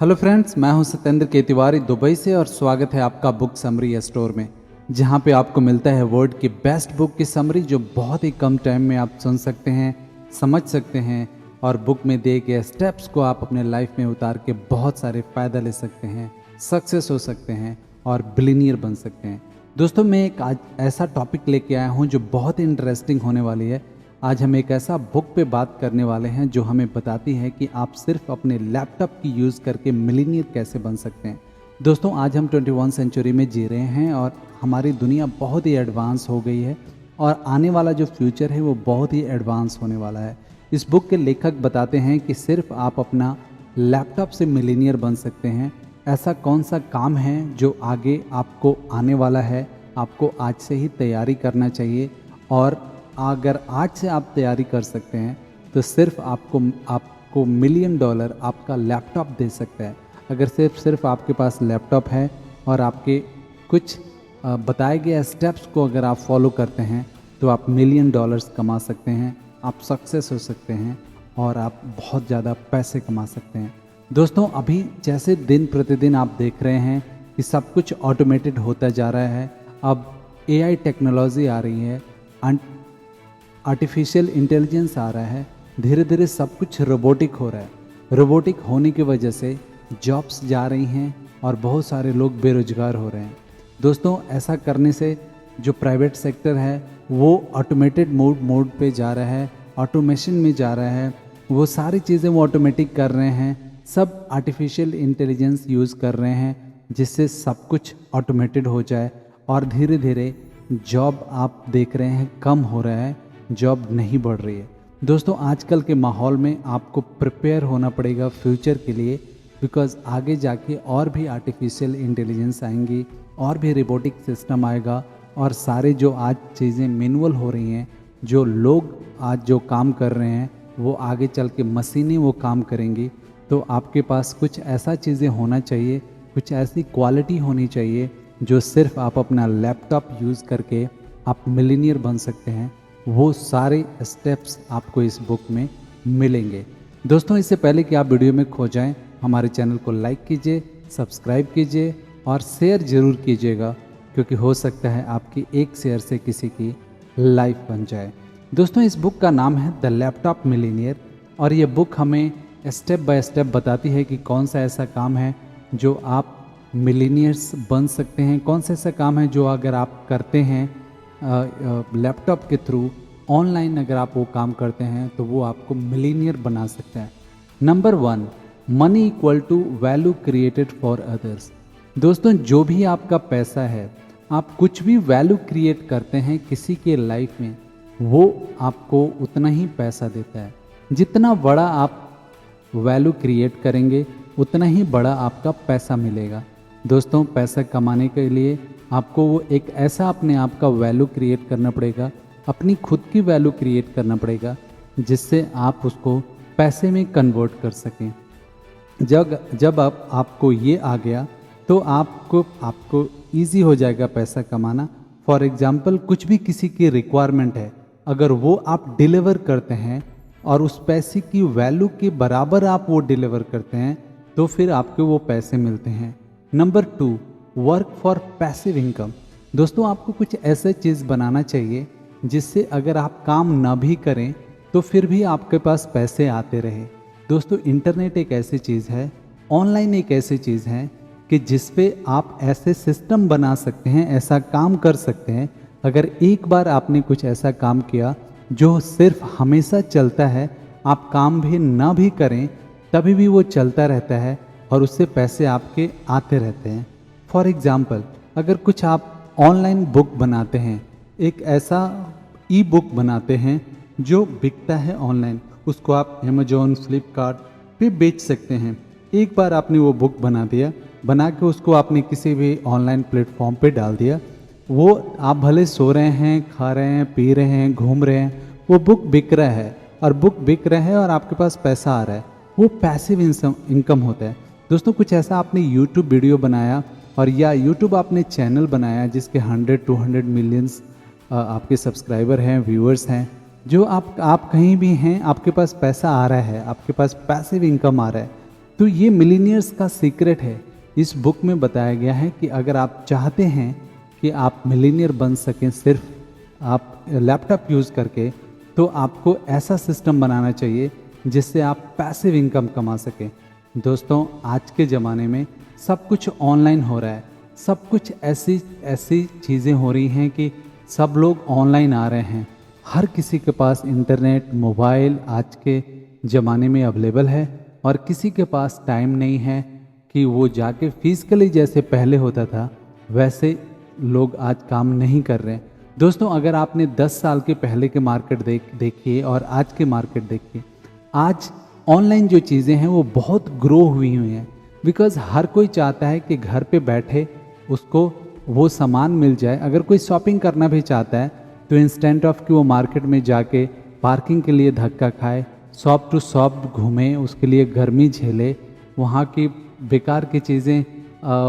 Hello friends, मैं हूं सत्येंद्र के तिवारी दुबई से और स्वागत है आपका बुक समरी स्टोर में, जहां पे आपको मिलता है वर्ल्ड की बेस्ट बुक की समरी जो बहुत ही कम टाइम में आप सुन सकते हैं, समझ सकते हैं और बुक में दिए गए स्टेप्स को आप अपने लाइफ में उतार के बहुत सारे फ़ायदा ले सकते हैं, सक्सेस हो सकते हैं और बिलीनियर बन सकते हैं। दोस्तों, मैं एक आज ऐसा टॉपिक लेके आया हूँ जो बहुत ही इंटरेस्टिंग होने वाली है। आज हम एक ऐसा बुक पे बात करने वाले हैं जो हमें बताती है कि आप सिर्फ अपने लैपटॉप की यूज़ करके मिलीनियर कैसे बन सकते हैं। दोस्तों, आज हम 21 सेंचुरी में जी रहे हैं और हमारी दुनिया बहुत ही एडवांस हो गई है और आने वाला जो फ्यूचर है वो बहुत ही एडवांस होने वाला है। इस बुक के लेखक बताते हैं कि सिर्फ आप अपना लैपटॉप से मिलीनियर बन सकते हैं। ऐसा कौन सा काम है जो आगे आपको आने वाला है, आपको आज से ही तैयारी करना चाहिए और अगर आज से आप तैयारी कर सकते हैं तो सिर्फ आपको $1 मिलियन आपका लैपटॉप दे सकता है। अगर सिर्फ आपके पास लैपटॉप है और आपके कुछ बताए गए स्टेप्स को अगर आप फॉलो करते हैं तो आप $1 मिलियन कमा सकते हैं, आप सक्सेस हो सकते हैं और आप बहुत ज़्यादा पैसे कमा सकते हैं। दोस्तों, अभी जैसे दिन प्रतिदिन आप देख रहे हैं कि सब कुछ ऑटोमेटेड होता जा रहा है। अब AI टेक्नोलॉजी आ रही है, आर्टिफिशियल इंटेलिजेंस आ रहा है, धीरे धीरे सब कुछ रोबोटिक हो रहा है। रोबोटिक होने की वजह से जॉब्स जा रही हैं और बहुत सारे लोग बेरोजगार हो रहे हैं। दोस्तों, ऐसा करने से जो प्राइवेट सेक्टर है वो ऑटोमेटेड मोड पे जा रहा है, ऑटोमेशन में जा रहा है। वो सारी चीज़ें वो ऑटोमेटिक कर रहे हैं, सब आर्टिफिशियल इंटेलिजेंस यूज़ कर रहे हैं जिससे सब कुछ ऑटोमेटेड हो जाए और धीरे धीरे जॉब आप देख रहे हैं कम हो रहा है, जॉब नहीं बढ़ रही है। दोस्तों, आजकल के माहौल में आपको प्रिपेयर होना पड़ेगा फ्यूचर के लिए, बिकॉज़ आगे जाके और भी आर्टिफिशियल इंटेलिजेंस आएंगी और भी रोबोटिक सिस्टम आएगा और सारे जो आज चीज़ें मैनुअल हो रही हैं, जो लोग आज जो काम कर रहे हैं वो आगे चल के मशीनें वो काम करेंगी। तो आपके पास कुछ ऐसा चीज़ें होना चाहिए, कुछ ऐसी क्वालिटी होनी चाहिए जो सिर्फ आप अपना लैपटॉप यूज़ करके आप मिलीनियर बन सकते हैं। वो सारे स्टेप्स आपको इस बुक में मिलेंगे। दोस्तों, इससे पहले कि आप वीडियो में खो जाएं, हमारे चैनल को लाइक कीजिए, सब्सक्राइब कीजिए और शेयर ज़रूर कीजिएगा, क्योंकि हो सकता है आपकी एक शेयर से किसी की लाइफ बन जाए। दोस्तों, इस बुक का नाम है द लैपटॉप मिलीनियर और ये बुक हमें स्टेप बाय स्टेप बताती है कि कौन सा ऐसा काम है जो आप मिलीनियर्स बन सकते हैं, कौन सा ऐसा काम है जो अगर आप करते हैं लैपटॉप के थ्रू, ऑनलाइन अगर आप वो काम करते हैं तो वो आपको मिलीनियर बना सकते हैं। Number 1, money equal to value created for others. दोस्तों, जो भी आपका पैसा है, आप कुछ भी वैल्यू क्रिएट करते हैं किसी के लाइफ में, वो आपको उतना ही पैसा देता है। जितना बड़ा आप वैल्यू क्रिएट करेंगे उतना ही बड़ा आपका पैसा मिलेगा। दोस्तों, पैसा कमाने के लिए आपको वो एक ऐसा अपने आप का वैल्यू क्रिएट करना पड़ेगा, अपनी खुद की वैल्यू क्रिएट करना पड़ेगा जिससे आप उसको पैसे में कन्वर्ट कर सकें। जब आपको ये आ गया तो आपको ईजी हो जाएगा पैसा कमाना। फॉर एग्जाम्पल, कुछ भी किसी की रिक्वायरमेंट है, अगर वो आप डिलीवर करते हैं और उस पैसे की वैल्यू के बराबर आप वो डिलीवर करते हैं तो फिर आपको वो पैसे मिलते हैं। Number 2, work for passive income. दोस्तों, आपको कुछ ऐसे चीज़ बनाना चाहिए जिससे अगर आप काम ना भी करें तो फिर भी आपके पास पैसे आते रहे। दोस्तों, इंटरनेट एक ऐसी चीज़ है, ऑनलाइन एक ऐसी चीज़ है कि जिस पे आप ऐसे सिस्टम बना सकते हैं, ऐसा काम कर सकते हैं। अगर एक बार आपने कुछ ऐसा काम किया जो सिर्फ हमेशा चलता है, आप काम भी ना भी करें तभी भी वो चलता रहता है और उससे पैसे आपके आते रहते हैं। फॉर एग्ज़ाम्पल, अगर कुछ आप ऑनलाइन बुक बनाते हैं, एक ऐसा ई बुक बनाते हैं जो बिकता है ऑनलाइन, उसको आप अमेजोन, फ्लिपकार्ट पे बेच सकते हैं। एक बार आपने वो बुक बना दिया, बना के उसको आपने किसी भी ऑनलाइन प्लेटफॉर्म पे डाल दिया, वो आप भले सो रहे हैं, खा रहे हैं, पी रहे हैं, घूम रहे हैं, वो बुक बिक रहा है और बुक बिक रहा है और आपके पास पैसा आ रहा है, वो पैसिव इनकम होता है। दोस्तों, कुछ ऐसा आपने यूट्यूब वीडियो बनाया और या यूट्यूब आपने चैनल बनाया जिसके 100-200 मिलियंस आपके सब्सक्राइबर हैं, व्यूअर्स हैं, जो आप कहीं भी हैं, आपके पास पैसा आ रहा है, आपके पास पैसिव इनकम आ रहा है, तो ये मिलीनियर्स का सीक्रेट है। इस बुक में बताया गया है कि अगर आप चाहते हैं कि आप मिलीनियर बन सकें सिर्फ आप लैपटॉप यूज़ करके, तो आपको ऐसा सिस्टम बनाना चाहिए जिससे आप पैसिव इनकम कमा सकें। दोस्तों, आज के ज़माने में सब कुछ ऑनलाइन हो रहा है। सब कुछ ऐसी ऐसी चीज़ें हो रही हैं कि सब लोग ऑनलाइन आ रहे हैं। हर किसी के पास इंटरनेट, मोबाइल आज के ज़माने में अवेलेबल है, और किसी के पास टाइम नहीं है कि वो जाके फिजिकली जैसे पहले होता था वैसे लोग आज काम नहीं कर रहे हैं। दोस्तों, अगर आपने 10 साल के पहले के मार्केट देखिए और आज के मार्केट देखिए, आज ऑनलाइन जो चीज़ें हैं वो बहुत ग्रो हुई हैं। बिकॉज़ हर कोई चाहता है कि घर पे बैठे उसको वो सामान मिल जाए। अगर कोई शॉपिंग करना भी चाहता है तो इंस्टेंट ऑफ कि वो मार्केट में जाके पार्किंग के लिए धक्का खाए, शॉप टू शॉप घूमे, उसके लिए गर्मी झेले, वहाँ की बेकार की चीज़ें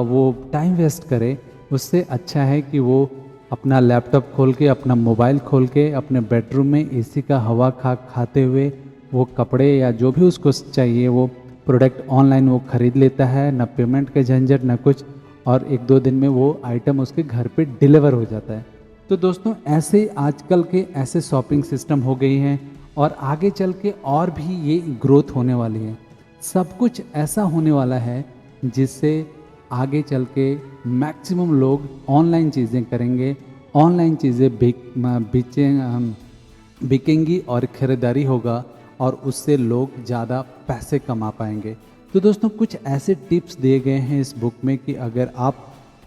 वो टाइम वेस्ट करे। उससे अच्छा है कि वो अपना लैपटॉप खोल के, अपना मोबाइल खोल के, अपने बेडरूम में एसी का हवा खाते हुए वो कपड़े या जो भी उसको चाहिए वो प्रोडक्ट ऑनलाइन वो ख़रीद लेता है। ना पेमेंट का झंझट, ना कुछ, और 1-2 दिन में वो आइटम उसके घर पे डिलीवर हो जाता है। तो दोस्तों, ऐसे आजकल के ऐसे शॉपिंग सिस्टम हो गई हैं, और आगे चल के और भी ये ग्रोथ होने वाली है। सब कुछ ऐसा होने वाला है जिससे आगे चल के मैक्सिमम लोग ऑनलाइन चीज़ें करेंगे, ऑनलाइन चीज़ें बिकेंगी और ख़रीदारी होगा, और उससे लोग ज़्यादा पैसे कमा पाएंगे। तो दोस्तों, कुछ ऐसे टिप्स दिए गए हैं इस बुक में कि अगर आप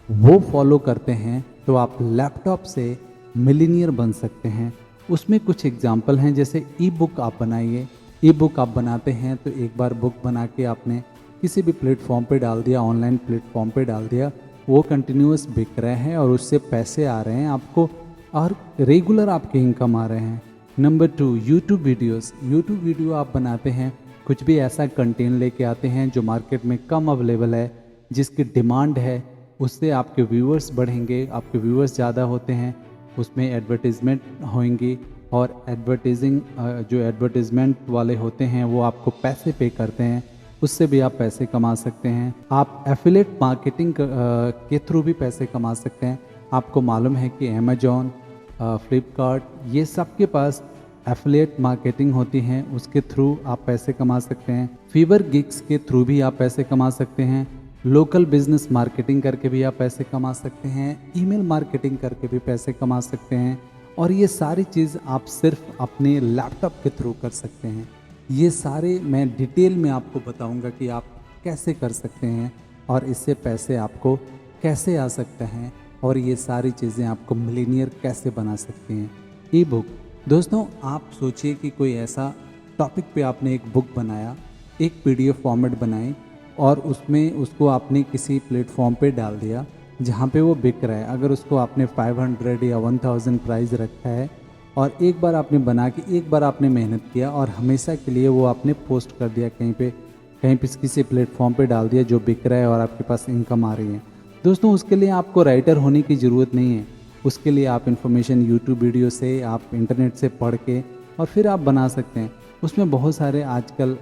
वो फॉलो करते हैं तो आप लैपटॉप से मिलीनियर बन सकते हैं। उसमें कुछ एग्जाम्पल हैं, जैसे ई बुक आप बनाइए। ई बुक आप बनाते हैं तो एक बार बुक बना के आपने किसी भी प्लेटफॉर्म पे डाल दिया, ऑनलाइन प्लेटफॉर्म पे डाल दिया, वो कंटिन्यूअस बिक रहे हैं और उससे पैसे आ रहे हैं आपको, और रेगुलर आपके इनकम आ रहे हैं। Number 2, YouTube videos. YouTube video आप बनाते हैं, कुछ भी ऐसा कंटेंट लेके आते हैं जो मार्केट में कम अवेलेबल है, जिसकी डिमांड है, उससे आपके व्यूअर्स बढ़ेंगे। आपके व्यूअर्स ज़्यादा होते हैं, उसमें एडवर्टीज़मेंट होंगी, और जो एडवर्टीज़मेंट वाले होते हैं वो आपको पैसे पे करते हैं, उससे भी आप पैसे कमा सकते हैं। आप एफिलिएट मार्केटिंग के थ्रू भी पैसे कमा सकते हैं। आपको मालूम है कि अमेजॉन, फ्लिपकार्ट, ये सब के पास एफिलिएट मार्केटिंग होती हैं, उसके थ्रू आप पैसे कमा सकते हैं। फीवर गिग्स के थ्रू भी आप पैसे कमा सकते हैं। लोकल बिजनेस मार्केटिंग करके भी आप पैसे कमा सकते हैं। ईमेल मार्केटिंग करके भी पैसे कमा सकते हैं। और ये सारी चीज़ आप सिर्फ अपने लैपटॉप के थ्रू कर सकते हैं। ये सारे मैं डिटेल में आपको बताऊंगा कि आप कैसे कर सकते हैं और इससे पैसे आपको कैसे आ सकते हैं, और ये सारी चीज़ें आपको मिलीनियर कैसे बना सकती हैं। ई बुक। दोस्तों, आप सोचिए कि कोई ऐसा टॉपिक पे आपने एक बुक बनाया, एक पीडीएफ फॉर्मेट बनाई, और उसमें उसको आपने किसी प्लेटफॉर्म पे डाल दिया जहाँ पे वो बिक रहा है। अगर उसको आपने 500 या 1000 प्राइस रखा है, और एक बार आपने बना के, एक बार आपने मेहनत किया और हमेशा के लिए वो आपने पोस्ट कर दिया कहीं पे किसी प्लेटफॉर्म पे डाल दिया जो बिक रहा है और आपके पास इनकम आ रही है। दोस्तों, उसके लिए आपको राइटर होने की ज़रूरत नहीं है। उसके लिए आप इन्फॉर्मेशन यूट्यूब वीडियो से, आप इंटरनेट से पढ़ के और फिर आप बना सकते हैं। उसमें बहुत सारे आजकल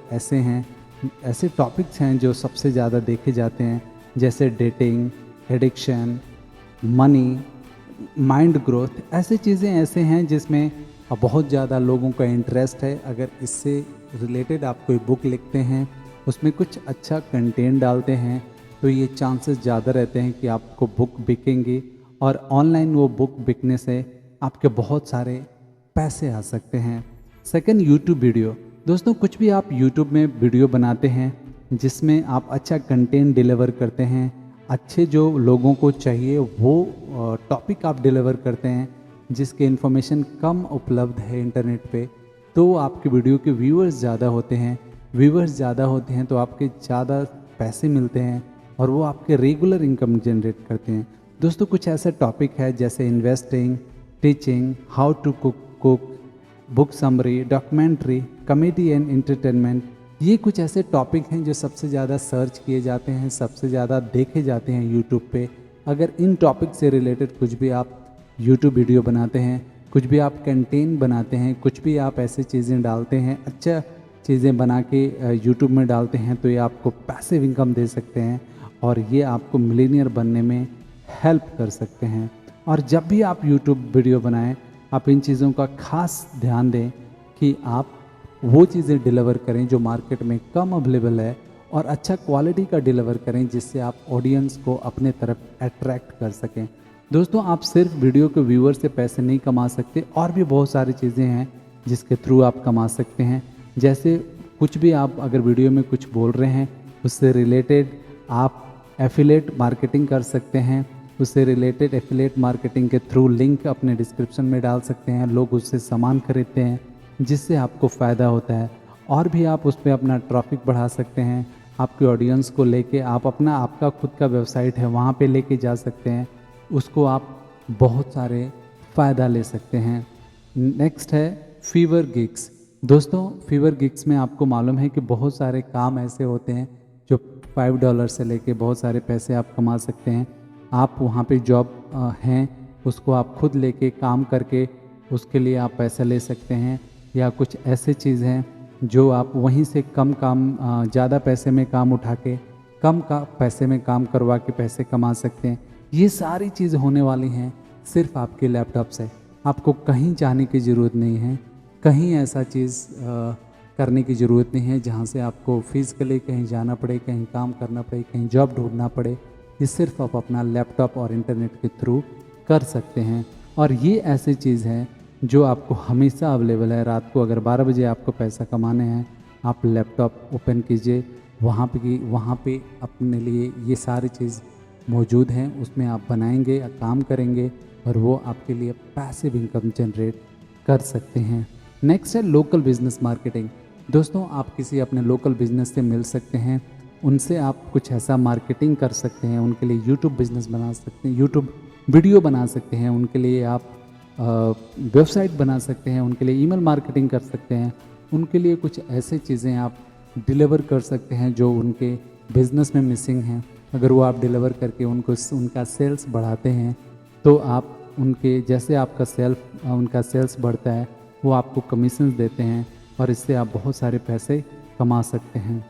ऐसे टॉपिक्स हैं जो सबसे ज़्यादा देखे जाते हैं, जैसे dating, addiction, money, mind growth. ऐसे चीज़ें ऐसे हैं जिसमें बहुत ज़्यादा लोगों का इंटरेस्ट है। अगर इससे रिलेटेड आप कोई बुक लिखते हैं, उसमें कुछ अच्छा कंटेंट डालते हैं, तो ये चांसेस ज़्यादा रहते हैं कि आपको बुक बिकेंगी, और ऑनलाइन वो बुक बिकने से आपके बहुत सारे पैसे आ सकते हैं। Second, YouTube video. दोस्तों, कुछ भी आप यूट्यूब में वीडियो बनाते हैं जिसमें आप अच्छा कंटेंट डिलीवर करते हैं, अच्छे जो लोगों को चाहिए वो टॉपिक आप डिलीवर करते हैं, जिसके इन्फॉर्मेशन कम उपलब्ध है इंटरनेट पे, तो आपके वीडियो के व्यूअर्स ज़्यादा होते हैं। व्यूअर्स ज़्यादा होते हैं तो आपके ज़्यादा पैसे मिलते हैं, और वो आपके रेगुलर इनकम जनरेट करते हैं। दोस्तों, कुछ ऐसा टॉपिक है जैसे investing, teaching, how to cook, book summary, documentary, comedy and entertainment. ये कुछ ऐसे टॉपिक हैं जो सबसे ज़्यादा सर्च किए जाते हैं, सबसे ज़्यादा देखे जाते हैं यूट्यूब पे। अगर इन टॉपिक से रिलेटेड कुछ भी आप यूट्यूब वीडियो बनाते हैं, कुछ भी आप कंटेंट बनाते हैं, कुछ भी आप ऐसी चीज़ें डालते हैं, अच्छा चीज़ें बना के यूट्यूब में डालते हैं तो ये आपको पैसिव इनकम दे सकते हैं और ये आपको मिलीनियर बनने में हेल्प कर सकते हैं। और जब भी आप यूट्यूब वीडियो बनाएं, आप इन चीज़ों का खास ध्यान दें कि आप वो चीज़ें डिलीवर करें जो मार्केट में कम अवेलेबल है और अच्छा क्वालिटी का डिलीवर करें, जिससे आप ऑडियंस को अपने तरफ अट्रैक्ट कर सकें। दोस्तों, आप सिर्फ वीडियो के व्यूअर से पैसे नहीं कमा सकते, और भी बहुत सारी चीज़ें हैं जिसके थ्रू आप कमा सकते हैं। जैसे कुछ भी आप अगर वीडियो में कुछ बोल रहे हैं उससे रिलेटेड आप एफिलेट मार्केटिंग कर सकते हैं। उससे रिलेटेड एफिलेट मार्केटिंग के थ्रू लिंक अपने डिस्क्रिप्शन में डाल सकते हैं, लोग उससे सामान खरीदते हैं जिससे आपको फ़ायदा होता है। और भी आप उस पर अपना ट्रैफिक बढ़ा सकते हैं, आपके ऑडियंस को लेके आप आपका खुद का वेबसाइट है वहाँ पे लेके जा सकते हैं, उसको आप बहुत सारे फ़ायदा ले सकते हैं। नेक्स्ट है फीवर गिग्स। दोस्तों, फीवर गिग्स में आपको मालूम है कि बहुत सारे काम ऐसे होते हैं जो $5 से लेके बहुत सारे पैसे आप कमा सकते हैं। आप वहाँ पे जॉब हैं, उसको आप खुद लेके काम करके उसके लिए आप पैसे ले सकते हैं, या कुछ ऐसे चीज़ हैं जो आप वहीं से कम काम ज़्यादा पैसे में काम उठा के कम का पैसे में काम करवा के पैसे कमा सकते हैं। ये सारी चीज़ होने वाली हैं सिर्फ आपके लैपटॉप से। आपको कहीं जाने की ज़रूरत नहीं है, कहीं ऐसा चीज़ करने की ज़रूरत नहीं है जहाँ से आपको फिज़िकली कहीं जाना पड़े, कहीं काम करना पड़े, कहीं जॉब ढूंढना पड़े। ये सिर्फ आप अपना लैपटॉप और इंटरनेट के थ्रू कर सकते हैं। और ये ऐसी चीज़ है जो आपको हमेशा अवेलेबल है। रात को अगर 12 बजे आपको पैसा कमाने हैं, आप लैपटॉप ओपन कीजिए, वहाँ पे अपने लिए ये सारी चीज़ मौजूद हैं, उसमें आप बनाएंगे या काम करेंगे और वो आपके लिए पैसिव इनकम जनरेट कर सकते हैं। नेक्स्ट है लोकल बिजनेस मार्केटिंग। दोस्तों, आप किसी अपने लोकल बिजनेस से मिल सकते हैं, उनसे आप कुछ ऐसा मार्केटिंग कर सकते हैं, उनके लिए यूट्यूब बिजनेस बना सकते हैं, यूट्यूब वीडियो बना सकते हैं, उनके लिए आप वेबसाइट बना सकते हैं, उनके लिए ईमेल मार्केटिंग कर सकते हैं, उनके लिए कुछ ऐसे चीज़ें आप डिलीवर कर सकते हैं जो उनके बिज़नेस में मिसिंग हैं। अगर वो आप डिलीवर करके उनका सेल्स बढ़ाते हैं तो आप उनके जैसे उनका सेल्स बढ़ता है वो आपको कमीशन देते हैं और इससे आप बहुत सारे पैसे कमा सकते हैं।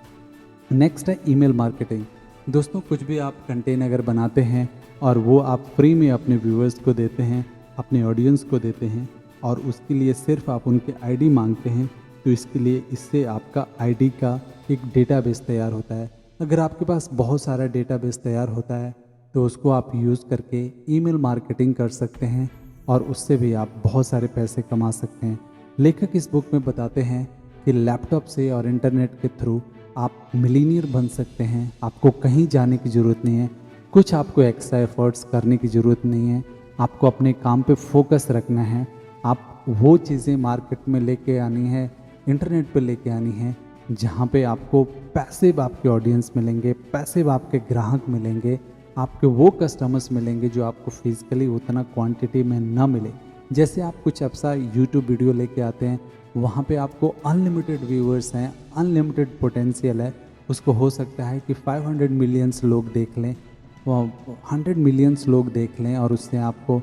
नेक्स्ट है ईमेल मार्केटिंग। दोस्तों, कुछ भी आप कंटेंट अगर बनाते हैं और वो आप फ्री में अपने व्यूअर्स को देते हैं, अपने ऑडियंस को देते हैं, और उसके लिए सिर्फ आप उनके आईडी मांगते हैं, तो इससे आपका आईडी का एक डेटाबेस तैयार होता है। अगर आपके पास बहुत सारा डेटाबेस तैयार होता है तो उसको आप यूज़ करके ईमेल मार्केटिंग कर सकते हैं और उससे भी आप बहुत सारे पैसे कमा सकते हैं। लेखक इस बुक में बताते हैं कि लैपटॉप से और इंटरनेट के थ्रू आप मिलीनियर बन सकते हैं। आपको कहीं जाने की ज़रूरत नहीं है, कुछ आपको एक्स्ट्रा एफर्ट्स करने की ज़रूरत नहीं है, आपको अपने काम पे फोकस रखना है। आप वो चीज़ें मार्केट में लेके आनी है, इंटरनेट पे लेके आनी है जहाँ पे आपको पैसिव आपके ऑडियंस मिलेंगे, पैसिव आपके ग्राहक मिलेंगे, आपके वो कस्टमर्स मिलेंगे जो आपको फिजिकली उतना क्वांटिटी में ना मिले। जैसे आप कुछ ऐसा यूट्यूब वीडियो लेके आते हैं, वहाँ पे आपको अनलिमिटेड व्यूअर्स हैं, अनलिमिटेड पोटेंशियल है। उसको हो सकता है कि 500 मिलियंस लोग देख लें, 100 मिलियंस लोग देख लें और उससे आपको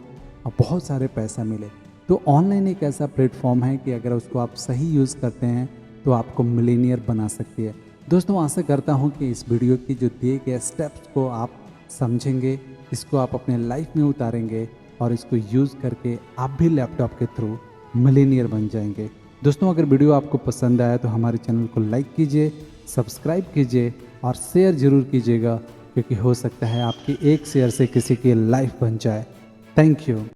बहुत सारे पैसा मिले। तो ऑनलाइन एक ऐसा प्लेटफॉर्म है कि अगर उसको आप सही यूज़ करते हैं तो आपको मिलीनियर बना सकती है। दोस्तों, आशा करता हूँ कि इस वीडियो की जो दिए गए स्टेप्स को आप समझेंगे, इसको आप अपने लाइफ में उतारेंगे और इसको यूज़ करके आप भी लैपटॉप के थ्रू मिलीनियर बन जाएंगे। दोस्तों, अगर वीडियो आपको पसंद आया तो हमारे चैनल को लाइक कीजिए, सब्सक्राइब कीजिए और शेयर ज़रूर कीजिएगा, क्योंकि हो सकता है आपकी एक शेयर से किसी की लाइफ बन जाए। Thank you.